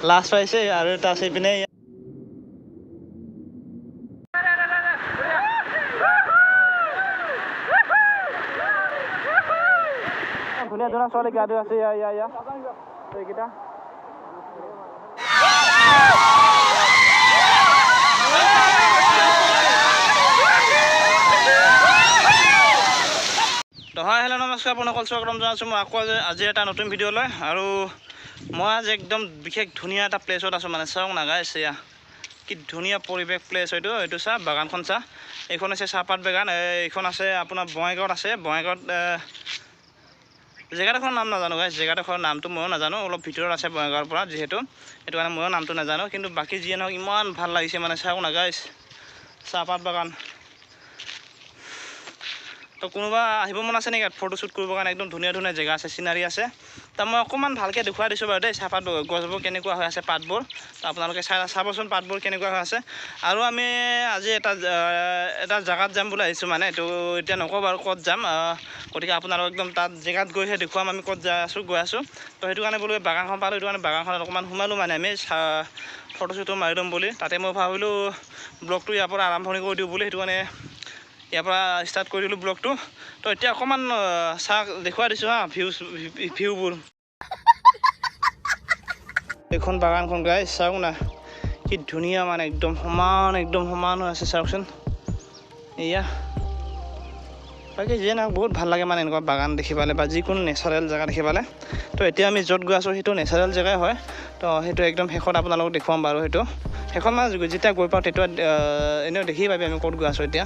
Last পাইছে আৰু এটা আছে পিনে ধুনীয়া ধুনীয়া ছোৱালী গা ধুই আছে এইকেইটা হয় হেল্ল' নমস্কাৰ আপোনালোকক স্বাগতম জনাইছোঁ মই আকৌ আজি এটা নতুন ভিডিঅ' লৈ আৰু মই আজি একদম বিশেষ ধুনীয়া এটা প্লেচত আছোঁ মানে চাওক না গাইছ এয়া কি ধুনীয়া পৰিৱেশ প্লেচ এইটো চাহ বাগানখন চাহ এইখন আছে চাহপাত বাগান এইখন আছে আপোনাৰ বঙাইগাঁৱত আছে বঙাইগাঁৱত জেগাডোখৰ নাম নাজানো গাইছ জেগাডোখৰ নামটো ময়ো নাজানো অলপ ভিতৰত আছে বঙাইগাঁৱৰ পৰা যিহেতু সেইটো কাৰণে ময়ো নামটো নাজানো কিন্তু বাকী যিয়ে নহওক ইমান ভাল লাগিছে মানে চাওক না গাইছ চাহপাত বাগান তো কোনোবা আহিব মন আছে নেকি ফটোশ্বুট কৰিবৰ কাৰণে একদম ধুনীয়া ধুনীয়া জেগা আছে চিনাৰী আছে তো মই অকণমান ভালকৈ দেখুৱাই দিছোঁ বাৰু দেই চাহপাত গছবোৰ কেনেকুৱা হৈ আছে পাতবোৰ তো আপোনালোকে চাবচোন পাতবোৰ কেনেকুৱা হৈ আছে আৰু আমি আজি এটা জেগাত যাম বুলি আহিছোঁ মানে এইটো এতিয়া নকওঁ বাৰু ক'ত যাম গতিকে আপোনালোক একদম তাত জেগাত গৈহে দেখুৱাম আমি ক'ত গৈ আছোঁ তো সেইটো কাৰণে বোলো বাগানখন পালোঁ সেইটো কাৰণে বাগানখনত অকণমান সোমালোঁ মানে আমি ফটোশ্বুটো মাৰি ল'ম বুলি তাতে মই ভাবিলোঁ ব্লগটো ইয়াৰ পৰা আৰম্ভণি কৰি দিওঁ বুলি সেইটো কাৰণে ইয়াৰ পৰা ষ্টাৰ্ট কৰি দিলোঁ ব্লগটো তো এতিয়া অকণমান চাহ দেখুৱাই দিছোঁ হা ভিউবোৰ এইখন বাগানখন গাই চাওক না কি ধুনীয়া মানে একদম সমান হৈ আছে চাওকচোন এয়া বাকী যিয়ে নহওক বহুত ভাল লাগে মানে এনেকুৱা বাগান দেখি পালে বা যিকোনো নেচাৰেল জেগা দেখি পালে তো এতিয়া আমি য'ত গৈ আছোঁ সেইটো নেচাৰেল জেগাই হয় তো সেইটো একদম শেষত আপোনালোকক দেখুৱাম বাৰু সেইটো শেষত মানে যেতিয়া গৈ পাওঁ তেতিয়া এনেও দেখি পাবি আমি ক'ত গৈ আছোঁ এতিয়া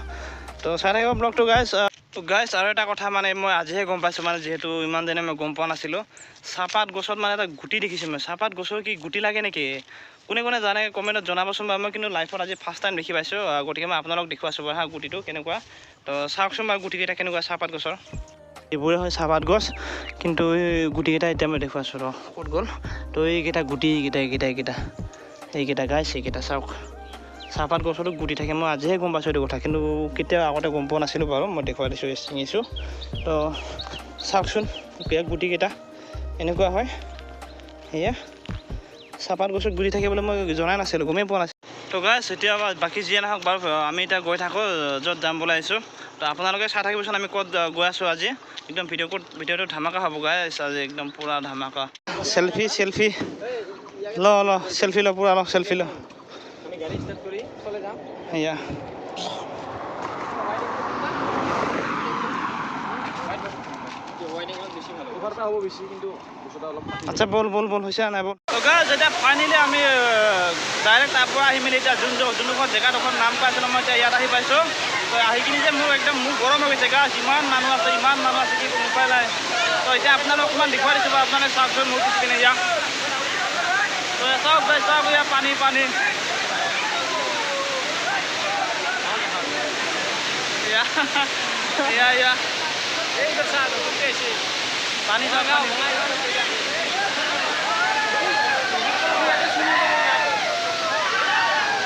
তো চাই থাকিব ব্লগটো গাইছ আৰু এটা কথা মানে মই আজিহে গম পাইছোঁ মানে যিহেতু ইমান দিনে মই গম পোৱা নাছিলোঁ চাহপাত গছত মানে এটা গুটি দেখিছোঁ মই চাহপাত গছৰ কি গুটি লাগে নেকি কোনে জানে কমেণ্টত জনাবচোন বাৰু মই কিন্তু লাইফত আজি ফাৰ্ষ্ট টাইম দেখি পাইছোঁ গতিকে মই আপোনালোক দেখুৱাইছোঁ বাৰু হা গুটিটো কেনেকুৱা তো চাওকচোন বাৰু গুটিকেইটা কেনেকুৱা চাহপাত গছৰ এইবোৰে হয় চাহপাত গছ কিন্তু এই গুটিকেইটা এতিয়া মই দেখুৱাইছোঁ ৰ ক'ত গ'ল তো এইকেইটা এইকেইটা গাইছ এইকেইটা চাওক চাহপাত গছতো গুটি থাকে মই আজিহে গম পাইছোঁ এইটো কথা কিন্তু কেতিয়াও আগতে গম পোৱা নাছিলোঁ বাৰু মই দেখুৱাই দিছোঁ ছিঙিছোঁ তো চাওকচোন গুটিকেইটা এনেকুৱা হয় সেয়া চাহপাত গছত গুটি থাকে বুলি মই জনাই নাছিলোঁ গমেই পোৱা নাছিলোঁ তো গাইছ এতিয়া বাকী যিয়ে নহওক বাৰু আমি এতিয়া গৈ থাকোঁ য'ত যাম বুলি আহিছোঁ তো আপোনালোকে চাই থাকিবচোন আমি ক'ত গৈ আছোঁ আজি একদম ভিডিঅ'টো ধামাকা হ'ব গাইছ আজি একদম পূৰা ধামাকা চেল্ফি ল চেল্ফি ল পূৰা চেল্ফি ল সেয়া আচ্ছা বল হৈছে নাই বল যেতিয়া ফাইনেলি আমি ডাইৰেক্ট তাৰ পৰা আহি মেলি এতিয়া যোনডোখৰ জেগাডোখৰ নাম পাইছিলোঁ মই এতিয়া ইয়াত আহি পাইছোঁ তো আহি কিনি যে মোৰ গৰম হৈ গৈছে গাছ ইমান মানুহ আছে কি উপায় নাই তো এতিয়া আপোনালোক অকণমান দেখুৱাই দিছোঁ বাৰু আপোনালোকে চাওকচোন মোৰ পিছপিনে ইয়াত তো চাওক ইয়াত পানী পানী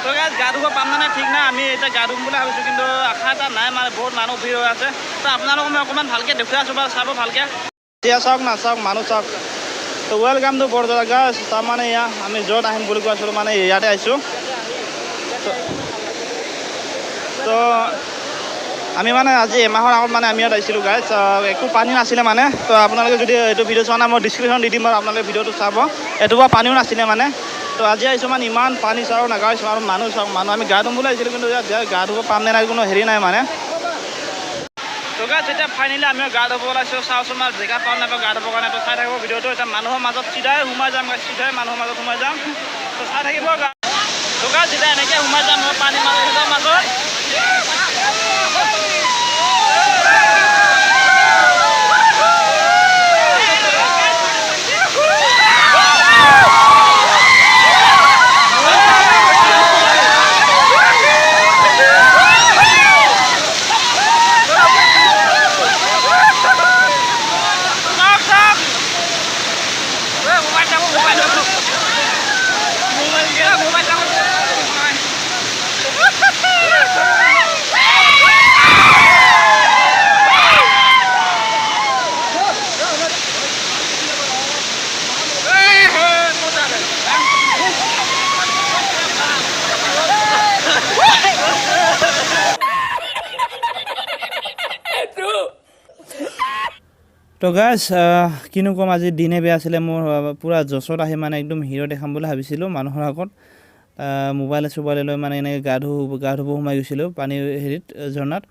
তো গাইছ গা ধুব পাম নাই ঠিক নাই আমি এতিয়া গা ধুম বুলি ভাবিছোঁ কিন্তু আশা এটা নাই মানে বহুত মানুহ ভিৰ হৈ আছে তো আপোনালোকক মই অকণমান ভালকৈ দেখুৱাই আছোঁ বাৰু চাব ভালকৈ এতিয়া চাওক মানুহ চাওক তো ৱেলকাম টু বৰদৰা গাইছ তাৰমানে আমি য'ত আহিম বুলি কৈ আছিলোঁ মানে ইয়াতে আহিছোঁ তো আমি মানে আজি এমাহৰ আগত মানে আমি ইয়াত আহিছিলোঁ গাইছ একো পানী নাছিলে মানে তো আপোনালোকে যদি এইটো ভিডিঅ' চোৱা নাই মই ডিছক্ৰিপশ্যন দি দিম বাৰু আপোনালোকে ভিডিঅ'টো চাব এইটো বাৰু পানীও নাছিলে মানে তো আজি আহিছোঁ মানে ইমান পানী চাওক না গাইছ আৰু মানুহ আমি গা ধুম বুলি আহিছিলোঁ কিন্তু ইয়াত গা ধুব পাম নে নাই কোনো হেৰি নাই মানে তো গাইছ এতিয়া ফাইনেলি আমি গা ধুব ওলাইছোঁ চাওঁচোন মানে জেগা পাওঁ নাপাওঁ গা ধুবৰ কাৰণে তো চাই থাকিব ভিডিঅ'টো এতিয়া মানুহৰ মাজত চিধাই সোমাই যাম মানুহৰ মাজত সোমাই যাম তো চাই থাকিব তো গাইছ যেতিয়া এনেকৈ সোমাই যাম মই পানী মাজত তো গাইজ কিনো ক'ম, আজি দিনে বেয়া আছিলে মোৰ। পূৰা জছত আহি মানে একদম হিৰ' দেখাম বুলি ভাবিছিলোঁ মানুহৰ আগত। মোবাইলে লৈ মানে এনেকৈ গা ধুব সোমাই গৈছিলোঁ পানীৰ হেৰিত ঝৰ্ণাত।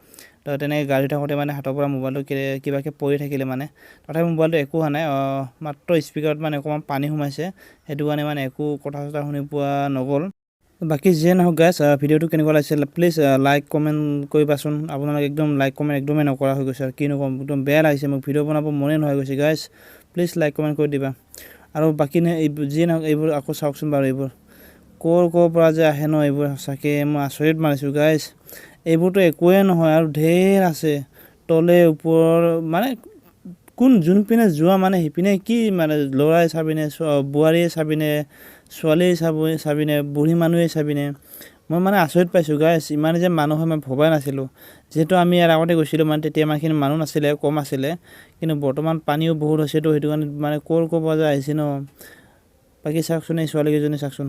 তো তেনেকৈ গা ধুই থাকোঁতে মানে হাতৰ পৰা মোবাইলটো কিবাকৈ পৰি থাকিলে মানে। তথাপি মোবাইলটো একো হোৱা নাই, মাত্ৰ স্পীকাৰত মানে অকণমান পানী সোমাইছে, সেইটো কাৰণে মানে একো কথা চথা শুনি পোৱা নগ'ল। বাকী যিয়ে নহওক গাইজ, ভিডিঅ'টো কেনেকুৱা লাগিছে প্লিজ লাইক কমেণ্ট কৰিবাচোন। আপোনালোকে একদম লাইক কমেণ্ট একদমেই নকৰা হৈ গৈছে আৰু কিনো ক'ম, একদম বেয়া লাগিছে মোক, ভিডিঅ' বনাব মনে নোহোৱা গৈছে গাইজ। প্লিজ লাইক কমেণ্ট কৰি দিবা। আৰু বাকী যিয়ে নহওক এইবোৰ আকৌ চাওকচোন বাৰু, এইবোৰ ক'ৰ পৰা যে আহে ন এইবোৰ, সঁচাকৈ মই আচৰিত মাৰিছোঁ গাইজ। এইবোৰতো একোৱে নহয় আৰু ঢেৰ আছে তলে ওপৰ, মানে যোনপিনে যোৱা মানে সিপিনে কি মানে ল'ৰাই চাবিনে, বোৱাৰীয়ে চাবিনে, ছোৱালীয়ে চাবিনে, বুঢ়ী মানুহে চাবিনে। মই মানে আচৰিত পাইছোঁ গাইজ, ইমান যে মানুহ হয় মই ভবাই নাছিলোঁ। যিহেতু আমি ইয়াৰ আগতে গৈছিলোঁ মানে তেতিয়া ইমানখিনি মানুহ নাছিলে, কম আছিলে, কিন্তু বৰ্তমান পানীও বহুত হৈছেতো, সেইটো কাৰণে মানে ক'ৰ পৰা যে আহিছে ন। বাকী চাওকচোন এই ছোৱালীকেইজনী চাওকচোন,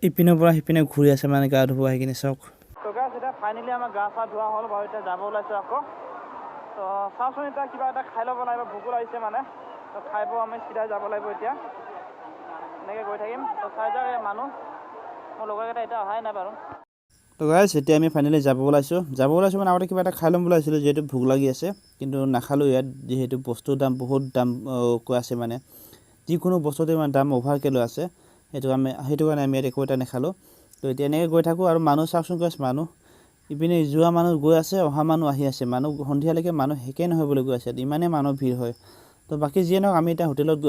ইপিনৰ পৰা সিপিনে ঘূৰি আছে মানে গা ধুব আহি কিনে, চাওক। তো গাইজ এতিয়া ফাইনেলি আমাৰ গা চা ধোৱা হ'ল বাৰু, এতিয়া যাব ওলাইছোঁ আকৌ। তো চাওকচোন এতিয়া কিবা এটা খাই ল'ব লাগিব, ভোকো লাগিছে মানে। তো খাই বৈ আমি চিধাই যাব লাগিব এতিয়া, এনেকৈ গৈ থাকিম। তো চাই যাওক এই মানুহ, মোৰ লগৰকেইটা এতিয়া অহাই নাই বাৰু। তো গাইজ এতিয়া আমি ফাইনেলি যাব ওলাইছোঁ মানে আগতে কিবা এটা খাই ল'ম বুলি ভাবিছিলোঁ, যিহেতু ভোক লাগি আছে, কিন্তু নাখালোঁ ইয়াত, যিহেতু বস্তুৰ দাম বহুত দাম কৈ আছে মানে। যিকোনো বস্তুতে মানে দাম অভাৰকৈ লৈ আছে, সেইটো কাৰণে আমি ইয়াত একো এটা নাখালোঁ। তো এতিয়া এনেকৈ গৈ থাকোঁ আৰু মানুহ চাওকচোন গাইজ, মানুহ ইপিনে যোৱা মানুহ গৈ আছে, অহা মানুহ আহি আছে, মানুহ সন্ধিয়ালৈকে মানুহ শেষেই নহয় বুলি গৈ আছে, ইমানেই মানুহ ভিৰ হয়। তো বাকী যিয়ে নহওক আমি এতিয়া হোটেলত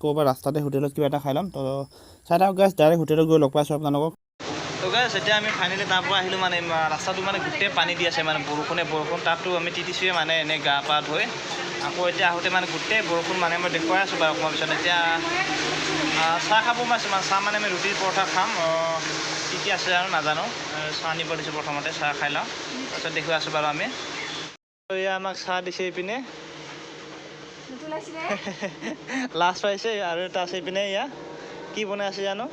ক'ৰবাত ৰাস্তাতে হোটেলত কিবা এটা খাই ল'ম। তো চাই থাকক গাইজ, ডাইৰেক্ট হোটেলত গৈ লগ পাইছোঁ আপোনালোকক। তো গাইজ এতিয়া আমি ফাইনেলি তাৰ পৰা আহিলোঁ, মানে ৰাস্তাটো মানে গোটেই পানী দি আছে, মানে বৰষুণ তাতো আমি তিতিছোঁৱে মানে এনেই গা পা ধুই। আকৌ এতিয়া আহোঁতে মানে গোটেই বৰষুণ, মানে মই দেখুৱাই আছোঁ বাৰু অকণমান পিছত। এতিয়া চাহ খাব সোমাইছোঁ, মানে চাহ মানে আমি ৰুটি পৰঠা খাম, কি আছে আৰু নাজানো। চাহ আনিব দিছোঁ প্ৰথমতে, চাহ খাই লওঁ, তাৰপিছত দেখুৱাই আছোঁ বাৰু আমি। এয়া আমাক চাহ দিছে এইপিনে, লাষ্ট পাইছে, আৰু এটা আছে এইপিনে, এয়া কি বনাই আছে জানো।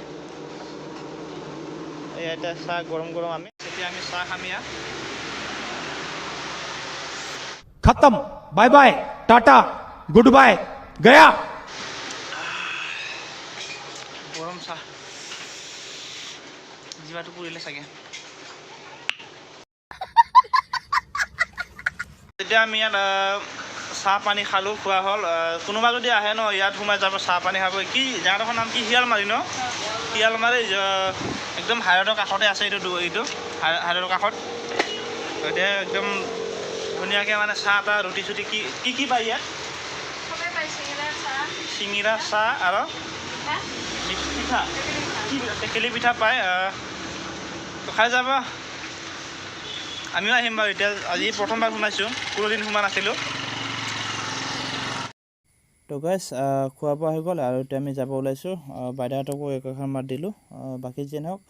এয়া এতিয়া চাহ গৰম আমি, এতিয়া আমি চাহ খাম। ইয়াত खत्म, bye bye, tata, goodbye, गया। গৰম চাহ, জিভাটো পুৰিলে চাগে। এতিয়া আমি ইয়াত চাহ পানী খালোঁ, খোৱা হ'ল। কোনোবা যদি আহে ন ইয়াত সোমাই যাব, চাহ পানী খাব। কি জেগাডোখৰ নাম কি, শিয়ালমাৰী ন? শিয়ালমাৰী একদম হাইৰোডৰ কাষতে আছে এইটো হাইৰোডৰ কাষত। এতিয়া একদম ধুনীয়াকৈ মানে চাহ এটা, ৰুটি চুটি কি পায় ইয়াত? চিঙিৰা চাহ আৰু পিঠা, টেকেলি পিঠা পায়। খাই যাব, আমিও আহিম বাৰু। এতিয়া আজি প্ৰথমবাৰ সোমাইছোঁ, কোনোদিন সোমোৱা নাছিলোঁ। তো গাইজ খোৱা বোৱা হৈ গ'ল আৰু এতিয়া আমি যাব ওলাইছোঁ। বাইদেউহঁতকো একেখন মাত দিলোঁ। বাকী যি নহওক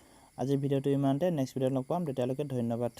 আজিৰ ভিডিঅ'টো ইমানতে, নেক্সট ভিডিঅ'ত লগ পাম, তেতিয়ালৈকে ধন্যবাদ।